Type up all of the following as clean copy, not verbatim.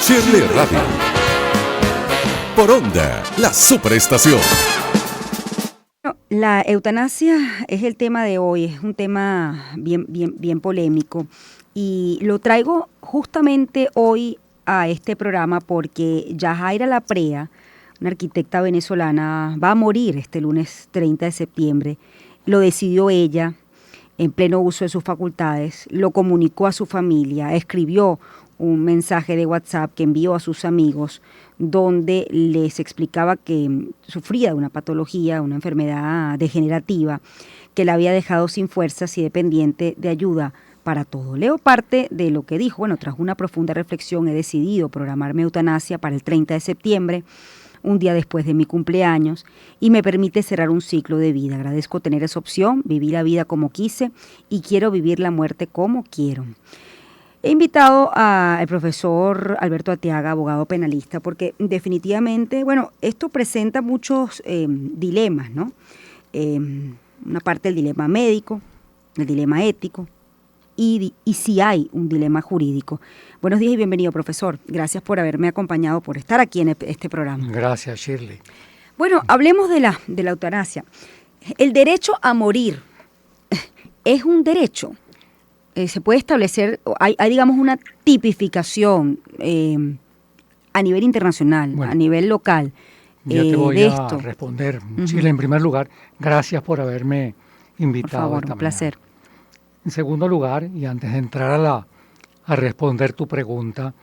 Shirley Radio. Por Onda, la superestación. La eutanasia es el tema de hoy, es un tema bien polémico y lo traigo justamente hoy a este programa porque Yajaira Laprea, una arquitecta venezolana, va a morir este lunes 30 de septiembre. Lo decidió ella en pleno uso de sus facultades, lo comunicó a su familia, escribió un mensaje de WhatsApp que envió a sus amigos donde les explicaba que sufría de una patología, una enfermedad degenerativa que la había dejado sin fuerzas y dependiente de ayuda para todo. Leo parte de lo que dijo. Bueno, tras una profunda reflexión he decidido programar mi eutanasia para el 30 de septiembre, un día después de mi cumpleaños, y me permite cerrar un ciclo de vida. Agradezco tener esa opción, viví la vida como quise y quiero vivir la muerte como quiero. He invitado al profesor Alberto Ateaga, abogado penalista, porque definitivamente, bueno, esto presenta muchos dilemas, ¿no? Una parte del dilema médico, el dilema ético y si hay un dilema jurídico. Buenos días y bienvenido, profesor. Gracias por haberme acompañado, por estar aquí en este programa. Gracias, Shirley. Bueno, hablemos de la eutanasia. El derecho a morir es un derecho. Se puede establecer, hay digamos una tipificación a nivel internacional, bueno, a nivel local. Ya te voy a responder. Chile, en primer lugar, gracias por haberme invitado. Por favor, un placer. En segundo lugar, y antes de entrar a responder tu pregunta,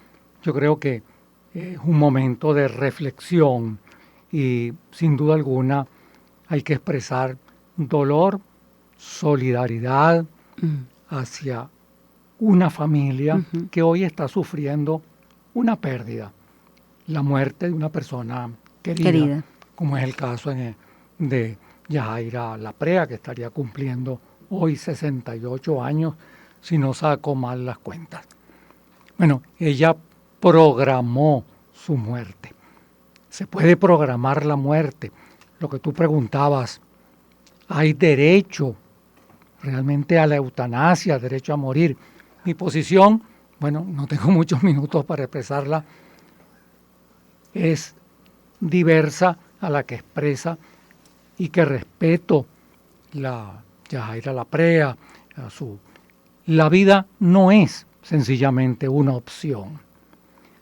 yo creo que es un momento de reflexión y sin duda alguna hay que expresar dolor, solidaridad, hacia una familia que hoy está sufriendo una pérdida, la muerte de una persona querida. Como es el caso de Yajaira Laprea, que estaría cumpliendo hoy 68 años, si no saco mal las cuentas. Bueno, ella programó su muerte. Se puede programar la muerte. Lo que tú preguntabas, ¿hay derecho realmente a la eutanasia, derecho a morir? Mi posición, bueno, no tengo muchos minutos para expresarla, es diversa a la que expresa y que respeto la Yajaira Laprea. La vida no es sencillamente una opción.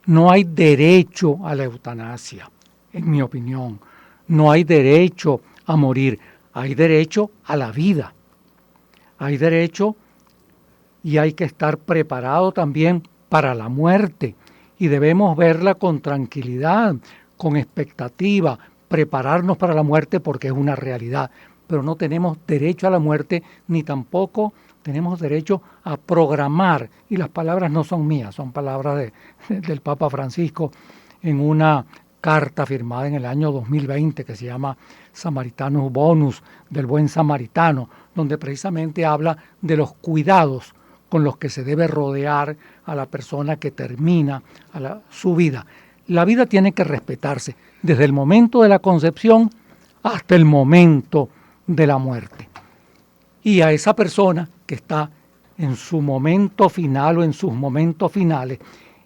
No hay derecho a la eutanasia, en mi opinión. No hay derecho a morir, hay derecho a la vida. Hay derecho y hay que estar preparado también para la muerte y debemos verla con tranquilidad, con expectativa, prepararnos para la muerte porque es una realidad, pero no tenemos derecho a la muerte ni tampoco tenemos derecho a programar, y las palabras no son mías, son palabras del Papa Francisco en una carta firmada en el año 2020 que se llama Samaritanus Bonus, del buen samaritano, donde precisamente habla de los cuidados con los que se debe rodear a la persona que termina su vida. La vida tiene que respetarse desde el momento de la concepción hasta el momento de la muerte. Y a esa persona que está en su momento final o en sus momentos finales,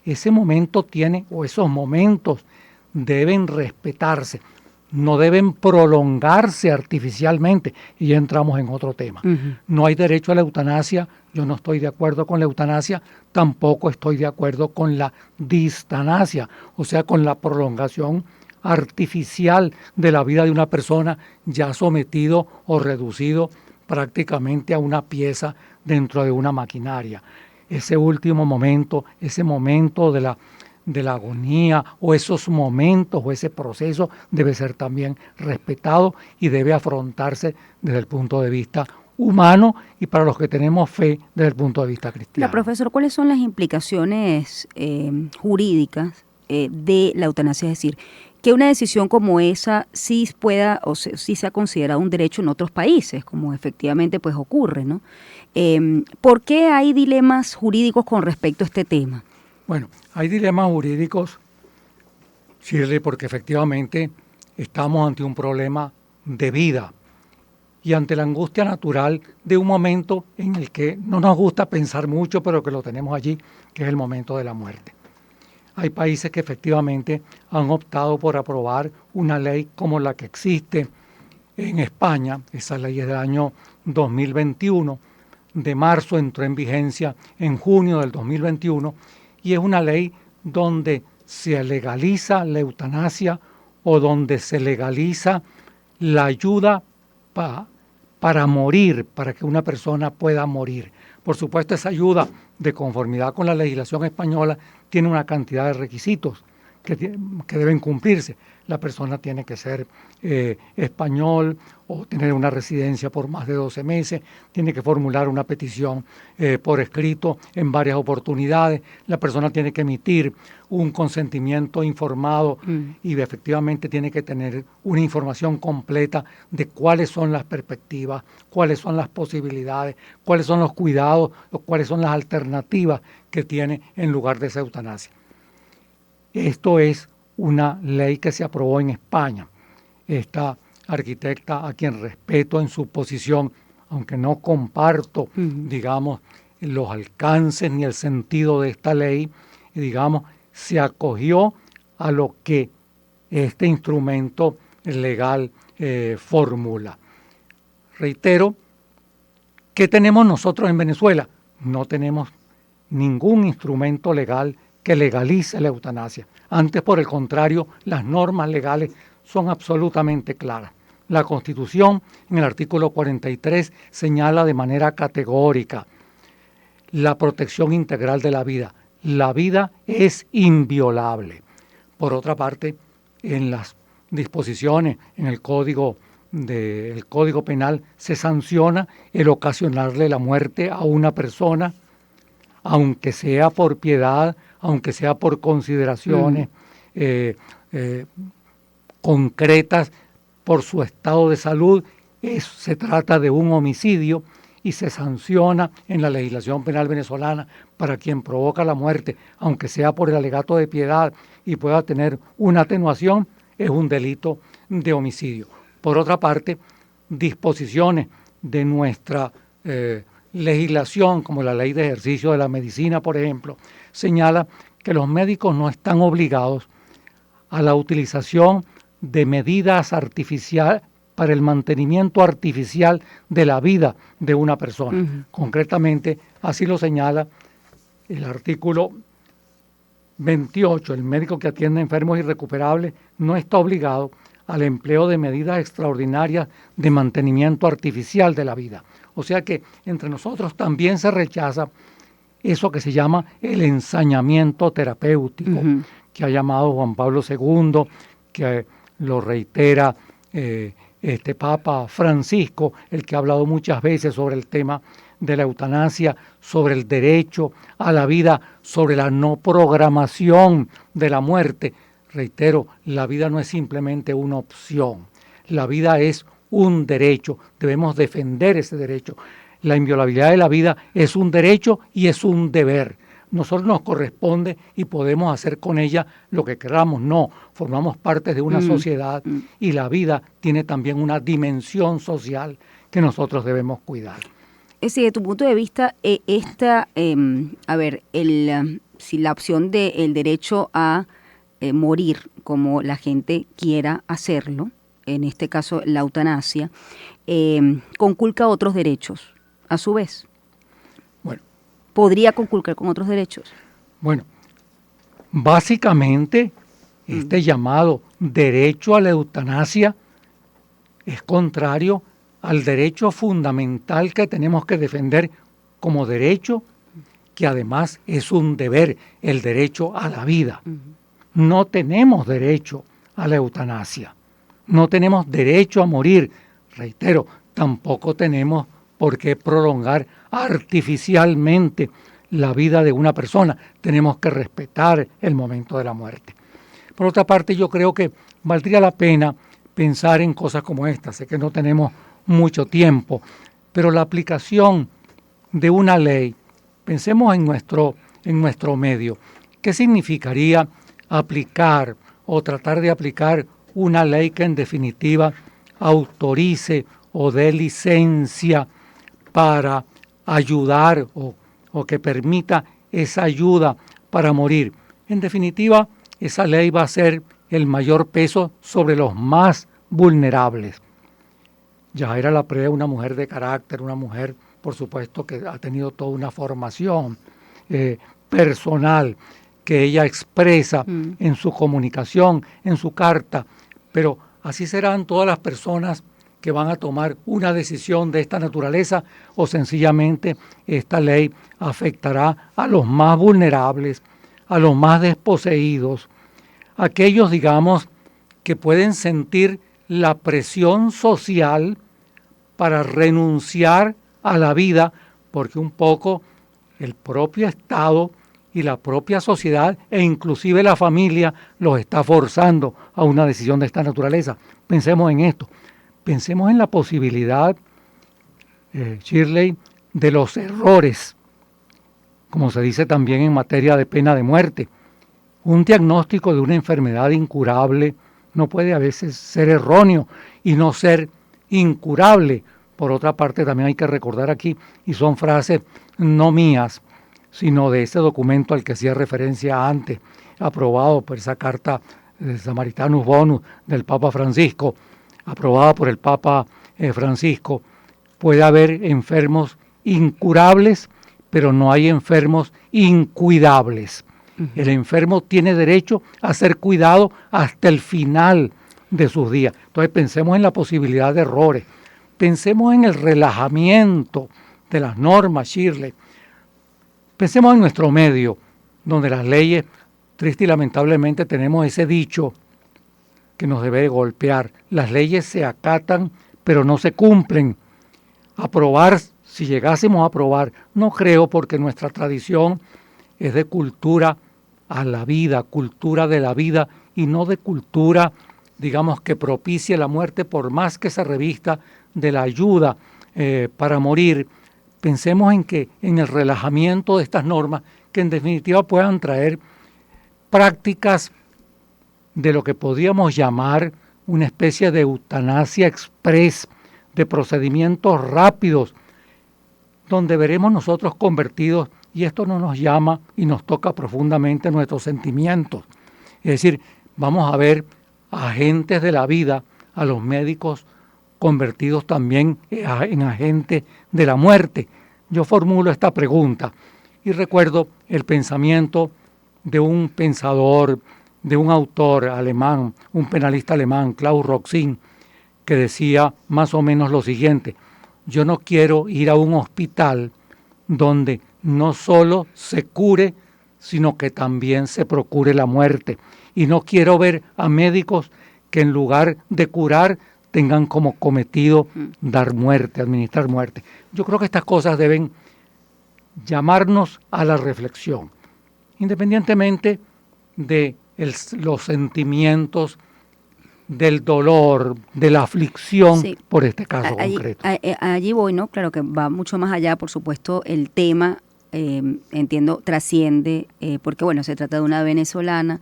ese momento tiene, o esos momentos deben respetarse, no deben prolongarse artificialmente, y ya entramos en otro tema. No hay derecho a la eutanasia, yo no estoy de acuerdo con la eutanasia, tampoco estoy de acuerdo con la distanasia, o sea, con la prolongación artificial de la vida de una persona ya sometido o reducido prácticamente a una pieza dentro de una maquinaria. Ese último momento, ese momento de la agonía o esos momentos o ese proceso debe ser también respetado y debe afrontarse desde el punto de vista humano y para los que tenemos fe desde el punto de vista cristiano. Profesor, ¿cuáles son las implicaciones jurídicas de la eutanasia? Es decir, que una decisión como esa sí pueda o sí sea considerada un derecho en otros países, como efectivamente pues ocurre, ¿no? ¿Por qué hay dilemas jurídicos con respecto a este tema? Bueno, hay dilemas jurídicos, Shirley, porque efectivamente estamos ante un problema de vida y ante la angustia natural de un momento en el que no nos gusta pensar mucho, pero que lo tenemos allí, que es el momento de la muerte. Hay países que efectivamente han optado por aprobar una ley como la que existe en España. Esa ley es del año 2021. De marzo entró en vigencia en junio del 2021 y es una ley donde se legaliza la eutanasia o donde se legaliza la ayuda para morir, para que una persona pueda morir. Por supuesto, esa ayuda, de conformidad con la legislación española, tiene una cantidad de requisitos que deben cumplirse. La persona tiene que ser español o tener una residencia por más de 12 meses, tiene que formular una petición por escrito en varias oportunidades, la persona tiene que emitir un consentimiento informado y efectivamente tiene que tener una información completa de cuáles son las perspectivas, cuáles son las posibilidades, cuáles son los cuidados o cuáles son las alternativas que tiene en lugar de esa eutanasia. Esto es una ley que se aprobó en España. Esta arquitecta, a quien respeto en su posición, aunque no comparto, digamos, los alcances ni el sentido de esta ley, digamos, se acogió a lo que este instrumento legal formula. Reitero, ¿qué tenemos nosotros en Venezuela? No tenemos ningún instrumento legal que legalice la eutanasia. Antes, por el contrario, las normas legales son absolutamente claras. La Constitución, en el artículo 43, señala de manera categórica la protección integral de la vida. La vida es inviolable. Por otra parte, en las disposiciones, en el Código Penal, se sanciona el ocasionarle la muerte a una persona, aunque sea por piedad, aunque sea por consideraciones concretas por su estado de salud. Se trata de un homicidio y se sanciona en la legislación penal venezolana para quien provoca la muerte, aunque sea por el alegato de piedad y pueda tener una atenuación, es un delito de homicidio. Por otra parte, disposiciones de nuestra legislación, como la Ley de Ejercicio de la Medicina, por ejemplo, señala que los médicos no están obligados a la utilización de medidas artificiales para el mantenimiento artificial de la vida de una persona. Concretamente, así lo señala el artículo 28. El médico que atiende a enfermos irrecuperables no está obligado al empleo de medidas extraordinarias de mantenimiento artificial de la vida. O sea que entre nosotros también se rechaza eso que se llama el ensañamiento terapéutico, que ha llamado Juan Pablo II, que lo reitera este Papa Francisco, el que ha hablado muchas veces sobre el tema de la eutanasia, sobre el derecho a la vida, sobre la no programación de la muerte. Reitero, la vida no es simplemente una opción, la vida es un derecho, debemos defender ese derecho. La inviolabilidad de la vida es un derecho y es un deber. Nosotros nos corresponde y podemos hacer con ella lo que queramos. No, formamos parte de una sociedad y la vida tiene también una dimensión social que nosotros debemos cuidar. Es decir, de tu punto de vista, si la opción del derecho a morir como la gente quiera hacerlo, en este caso la eutanasia, conculca otros derechos, a su vez. Bueno. ¿Podría conculcar con otros derechos? Bueno, básicamente este llamado derecho a la eutanasia es contrario al derecho fundamental que tenemos que defender como derecho, que además es un deber, el derecho a la vida. No tenemos derecho a la eutanasia, no tenemos derecho a morir. Reitero, tampoco tenemos por qué prolongar artificialmente la vida de una persona. Tenemos que respetar el momento de la muerte. Por otra parte, yo creo que valdría la pena pensar en cosas como esta. Sé que no tenemos mucho tiempo, pero la aplicación de una ley, pensemos en nuestro medio. ¿Qué significaría aplicar o tratar de aplicar una ley que en definitiva autorice o dé licencia para ayudar o que permita esa ayuda para morir? En definitiva, esa ley va a ser el mayor peso sobre los más vulnerables. Yajaira Laprea es una mujer de carácter, una mujer, por supuesto, que ha tenido toda una formación personal que ella expresa en su comunicación, en su carta, pero así serán todas las personas que van a tomar una decisión de esta naturaleza, o sencillamente esta ley afectará a los más vulnerables, a los más desposeídos, aquellos, digamos, que pueden sentir la presión social para renunciar a la vida, porque un poco el propio Estado y la propia sociedad e inclusive la familia los está forzando a una decisión de esta naturaleza. Pensemos en esto, pensemos en la posibilidad, Shirley, de los errores, como se dice también en materia de pena de muerte. Un diagnóstico de una enfermedad incurable no puede a veces ser erróneo y no ser incurable. Por otra parte, también hay que recordar aquí, y son frases no mías, sino de ese documento al que hacía referencia antes, aprobado por esa carta de Samaritanus Bonus del Papa Francisco, aprobada por el Papa Francisco. Puede haber enfermos incurables, pero no hay enfermos incuidables. El enfermo tiene derecho a ser cuidado hasta el final de sus días. Entonces pensemos en la posibilidad de errores, pensemos en el relajamiento de las normas, Shirley. Pensemos en nuestro medio, donde las leyes, triste y lamentablemente, tenemos ese dicho que nos debe golpear. Las leyes se acatan, pero no se cumplen. Aprobar, si llegásemos a aprobar, no creo, porque nuestra tradición es de cultura a la vida, cultura de la vida, y no de cultura, digamos, que propicie la muerte, por más que se revista de la ayuda para morir. Pensemos en el relajamiento de estas normas, que en definitiva puedan traer prácticas de lo que podríamos llamar una especie de eutanasia express, de procedimientos rápidos, donde veremos nosotros convertidos, y esto no nos llama y nos toca profundamente nuestros sentimientos. Es decir, vamos a ver agentes de la vida, a los médicos convertidos también en agentes de la muerte. Yo formulo esta pregunta y recuerdo el pensamiento de un pensador, de un autor alemán, un penalista alemán, Klaus Roxin, que decía más o menos lo siguiente: yo no quiero ir a un hospital donde no solo se cure, sino que también se procure la muerte. Y no quiero ver a médicos que en lugar de curar tengan como cometido dar muerte, administrar muerte. Yo creo que estas cosas deben llamarnos a la reflexión, independientemente de los sentimientos del dolor, de la aflicción, sí, por este caso concreto. Allí voy, ¿no? Claro que va mucho más allá, por supuesto, el tema, entiendo, trasciende, porque bueno, se trata de una venezolana,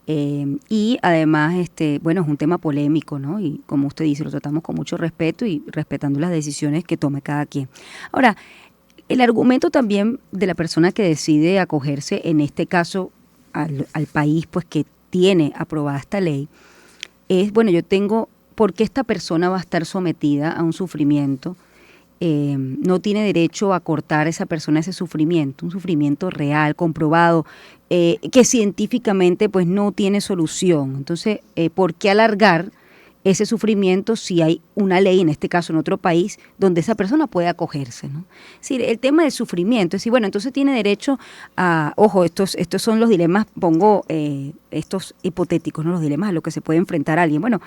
y además, bueno, es un tema polémico, ¿no? Y como usted dice, lo tratamos con mucho respeto y respetando las decisiones que tome cada quien. Ahora, el argumento también de la persona que decide acogerse, en este caso, al país, pues que tiene aprobada esta ley, es, bueno, ¿por qué esta persona va a estar sometida a un sufrimiento? No tiene derecho a cortar a esa persona ese sufrimiento, un sufrimiento real, comprobado, que científicamente pues no tiene solución. Entonces, ¿por qué alargar ese sufrimiento si hay una ley, en este caso en otro país, donde esa persona puede acogerse, ¿no? Es decir, el tema del sufrimiento, es decir, bueno, entonces tiene derecho a, ojo, estos son los dilemas, pongo estos hipotéticos, ¿no? Los dilemas a los que se puede enfrentar alguien. Bueno,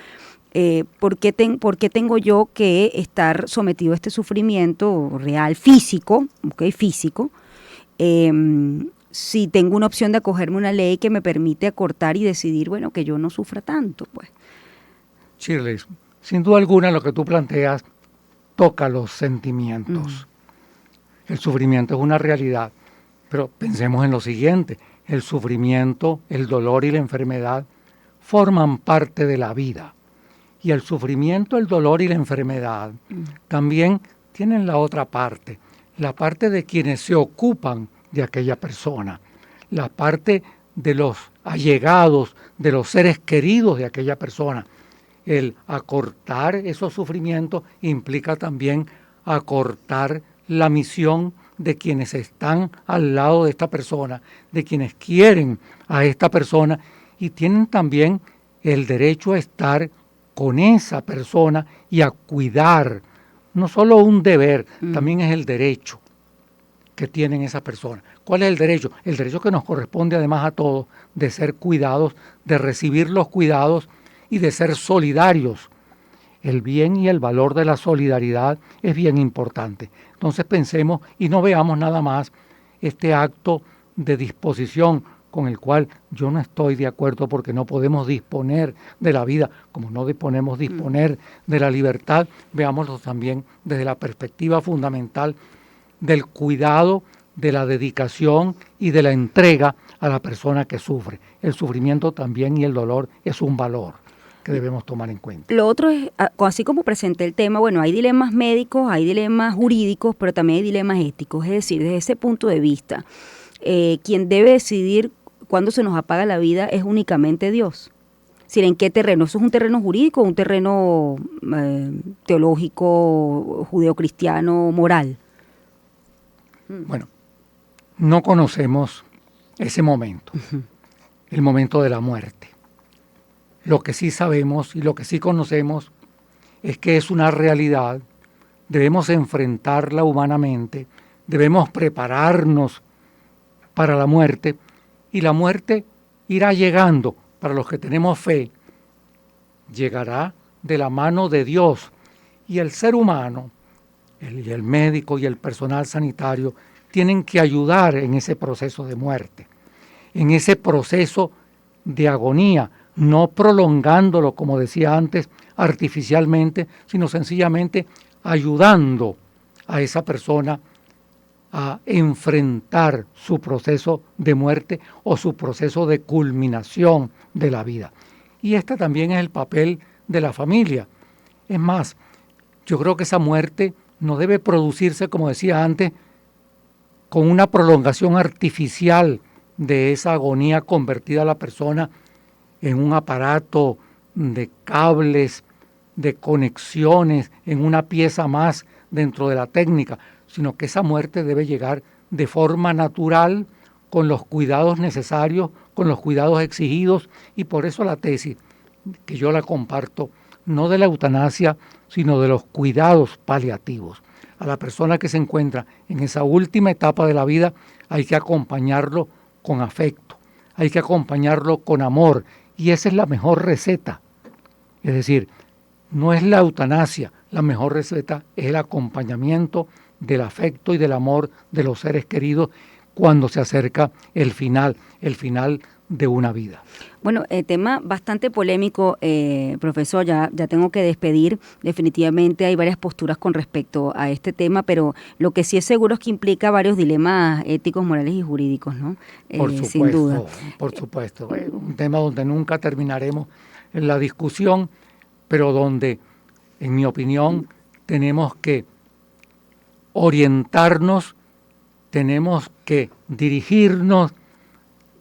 ¿por qué tengo yo que estar sometido a este sufrimiento real, físico, ¿okay? Físico, si tengo una opción de acogerme a una ley que me permite acortar y decidir, bueno, que yo no sufra tanto, pues? Shirley, sin duda alguna lo que tú planteas toca los sentimientos. El sufrimiento es una realidad, pero pensemos en lo siguiente: el sufrimiento, el dolor y la enfermedad forman parte de la vida. Y el sufrimiento, el dolor y la enfermedad también tienen la otra parte, la parte de quienes se ocupan de aquella persona, la parte de los allegados, de los seres queridos de aquella persona. El acortar esos sufrimientos implica también acortar la misión de quienes están al lado de esta persona, de quienes quieren a esta persona y tienen también el derecho a estar con esa persona y a cuidar. No solo un deber, también es el derecho que tienen esa persona. ¿Cuál es el derecho? El derecho que nos corresponde además a todos de ser cuidados, de recibir los cuidados y de ser solidarios. El bien y el valor de la solidaridad es bien importante. Entonces pensemos y no veamos nada más este acto de disposición con el cual yo no estoy de acuerdo porque no podemos disponer de la vida, como no podemos disponer de la libertad, veámoslo también desde la perspectiva fundamental del cuidado, de la dedicación y de la entrega a la persona que sufre. El sufrimiento también y el dolor es un valor que debemos tomar en cuenta. Lo otro es, así como presenté el tema, bueno, hay dilemas médicos, hay dilemas jurídicos, pero también hay dilemas éticos. Es decir, desde ese punto de vista, quien debe decidir cuándo se nos apaga la vida es únicamente Dios. Es decir, ¿en qué terreno? ¿Eso es un terreno jurídico o un terreno teológico, judeocristiano, moral? Bueno, no conocemos ese momento, el momento de la muerte. Lo que sí sabemos y lo que sí conocemos es que es una realidad, debemos enfrentarla humanamente, debemos prepararnos para la muerte y la muerte irá llegando para los que tenemos fe, llegará de la mano de Dios y el ser humano, el médico y el personal sanitario tienen que ayudar en ese proceso de muerte, en ese proceso de agonía, no prolongándolo, como decía antes, artificialmente, sino sencillamente ayudando a esa persona a enfrentar su proceso de muerte o su proceso de culminación de la vida. Y este también es el papel de la familia. Es más, yo creo que esa muerte no debe producirse, como decía antes, con una prolongación artificial de esa agonía convertida a la persona en un aparato de cables, de conexiones, en una pieza más dentro de la técnica, sino que esa muerte debe llegar de forma natural, con los cuidados necesarios, con los cuidados exigidos, y por eso la tesis, que yo la comparto, no de la eutanasia, sino de los cuidados paliativos. A la persona que se encuentra en esa última etapa de la vida hay que acompañarlo con afecto, hay que acompañarlo con amor, y esa es la mejor receta. Es decir, no es la eutanasia, la mejor receta es el acompañamiento del afecto y del amor de los seres queridos cuando se acerca el final de una vida. Bueno, tema bastante polémico, profesor, ya tengo que despedir. Definitivamente hay varias posturas con respecto a este tema, pero lo que sí es seguro es que implica varios dilemas éticos, morales y jurídicos, ¿no? Por supuesto, sin duda. Por supuesto. Un tema donde nunca terminaremos en la discusión, pero donde, en mi opinión, tenemos que orientarnos, tenemos que dirigirnos,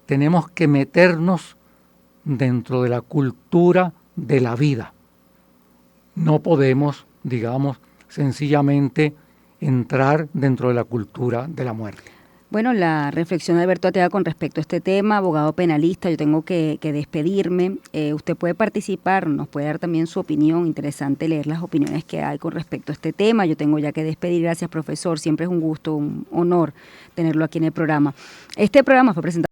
tenemos que meternos dentro de la cultura de la vida. No podemos, digamos, sencillamente entrar dentro de la cultura de la muerte. Bueno, la reflexión de Alberto Ateaga con respecto a este tema, abogado penalista, yo tengo que despedirme. Usted puede participar, nos puede dar también su opinión, interesante leer las opiniones que hay con respecto a este tema. Yo tengo ya que despedir, gracias profesor, siempre es un gusto, un honor tenerlo aquí en el programa. Este programa fue presentado